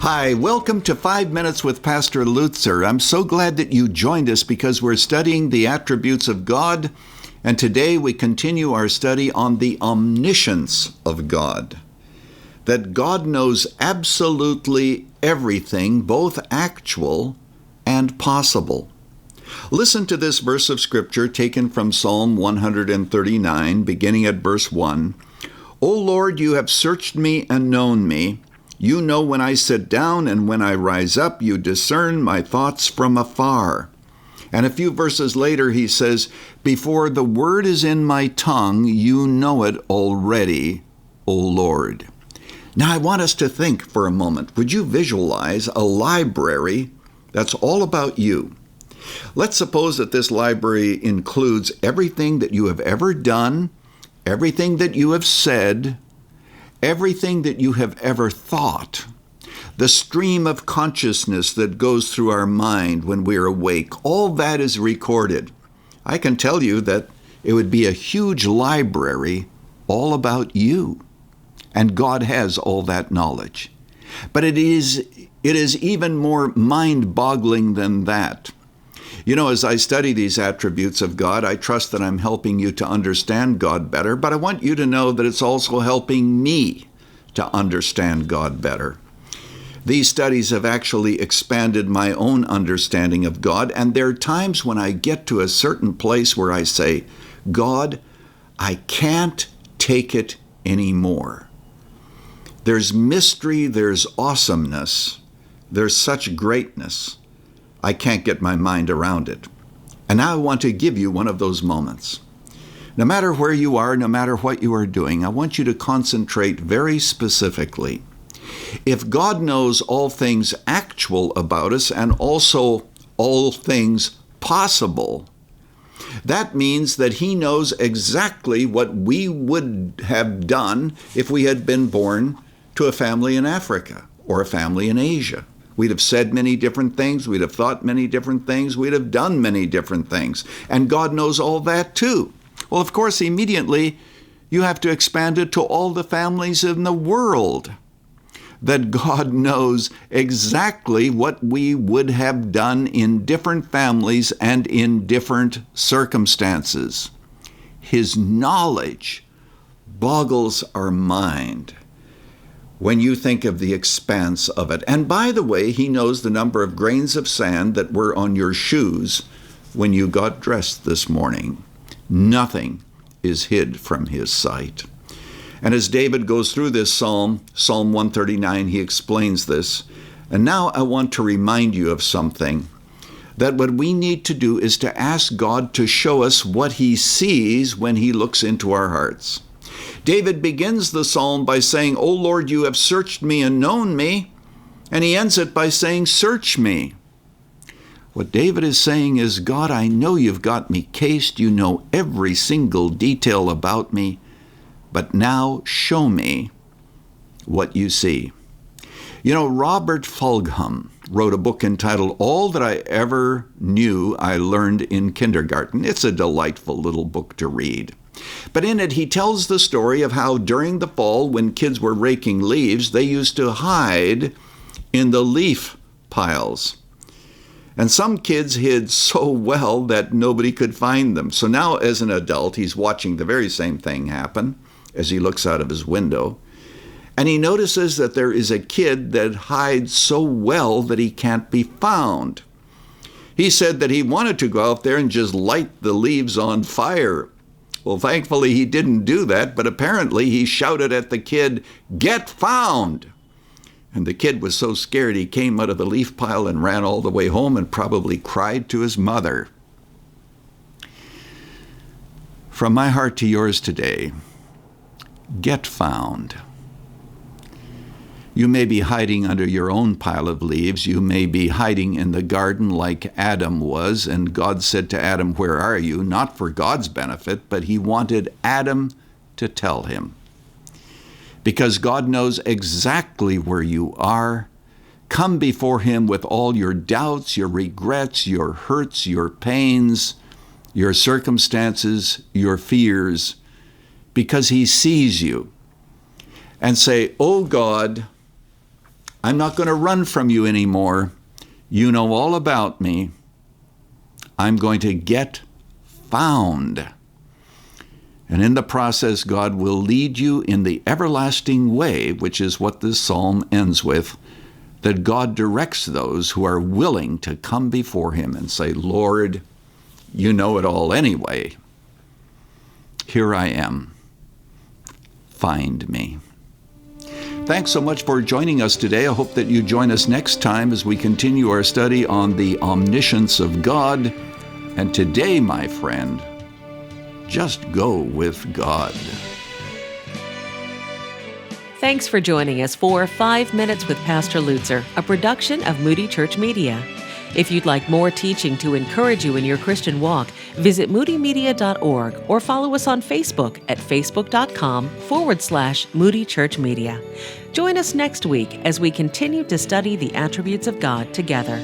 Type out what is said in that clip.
Hi, welcome to 5 Minutes with Pastor Lutzer. I'm so glad that you joined us because we're studying the attributes of God, and today we continue our study on the omniscience of God. That God knows absolutely everything, both actual and possible. Listen to this verse of Scripture taken from Psalm 139, beginning at verse 1. O Lord, you have searched me and known me. You know when I sit down and when I rise up, you discern my thoughts from afar. And a few verses later he says, before the word is in my tongue, you know it already, O Lord. Now I want us to think for a moment. Would you visualize a library that's all about you? Let's suppose that this library includes everything that you have ever done, everything that you have said, everything that you have ever thought, the stream of consciousness that goes through our mind when we're awake, all that is recorded. I can tell you that it would be a huge library all about you. And God has all that knowledge. But it is even more mind-boggling than that. You know, as I study these attributes of God, I trust that I'm helping you to understand God better, but I want you to know that it's also helping me to understand God better. These studies have actually expanded my own understanding of God, and there are times when I get to a certain place where I say, God, I can't take it anymore. There's mystery, there's awesomeness, there's such greatness. I can't get my mind around it. And now I want to give you one of those moments. No matter where you are, no matter what you are doing, I want you to concentrate very specifically. If God knows all things actual about us and also all things possible, that means that He knows exactly what we would have done if we had been born to a family in Africa or a family in Asia. We'd have said many different things. We'd have thought many different things. We'd have done many different things. And God knows all that too. Well, of course, immediately you have to expand it to all the families in the world. That God knows exactly what we would have done in different families and in different circumstances. His knowledge boggles our mind when you think of the expanse of it. And by the way, He knows the number of grains of sand that were on your shoes when you got dressed this morning. Nothing is hid from His sight. And as David goes through this Psalm 139, he explains this. And now I want to remind you of something, that what we need to do is to ask God to show us what He sees when He looks into our hearts. David begins the psalm by saying, O Lord, you have searched me and known me. And he ends it by saying, search me. What David is saying is, God, I know you've got me cased. You know every single detail about me. But now show me what you see. You know, Robert Fulghum wrote a book entitled All That I Ever Knew I Learned in Kindergarten. It's a delightful little book to read. But in it, he tells the story of how during the fall, when kids were raking leaves, they used to hide in the leaf piles. And some kids hid so well that nobody could find them. So now, as an adult, he's watching the very same thing happen as he looks out of his window. And he notices that there is a kid that hides so well that he can't be found. He said that he wanted to go out there and just light the leaves on fire. Well, thankfully, he didn't do that, but apparently he shouted at the kid, "Get found!" And the kid was so scared he came out of the leaf pile and ran all the way home and probably cried to his mother. From my heart to yours today, get found. You may be hiding under your own pile of leaves. You may be hiding in the garden like Adam was, and God said to Adam, "Where are you?" Not for God's benefit, but He wanted Adam to tell him. Because God knows exactly where you are. Come before Him with all your doubts, your regrets, your hurts, your pains, your circumstances, your fears, because He sees you. And say, "Oh God, I'm not going to run from you anymore. You know all about me. I'm going to get found. And in the process, God will lead you in the everlasting way, which is what this psalm ends with, that God directs those who are willing to come before him and say, Lord, you know it all anyway. Here I am. Find me. Thanks so much for joining us today. I hope that you join us next time as we continue our study on the omniscience of God. And today, my friend, just go with God. Thanks for joining us for 5 Minutes with Pastor Lutzer, a production of Moody Church Media. If you'd like more teaching to encourage you in your Christian walk, visit moodymedia.org or follow us on Facebook at facebook.com/Moody Church Media. Join us next week as we continue to study the attributes of God together.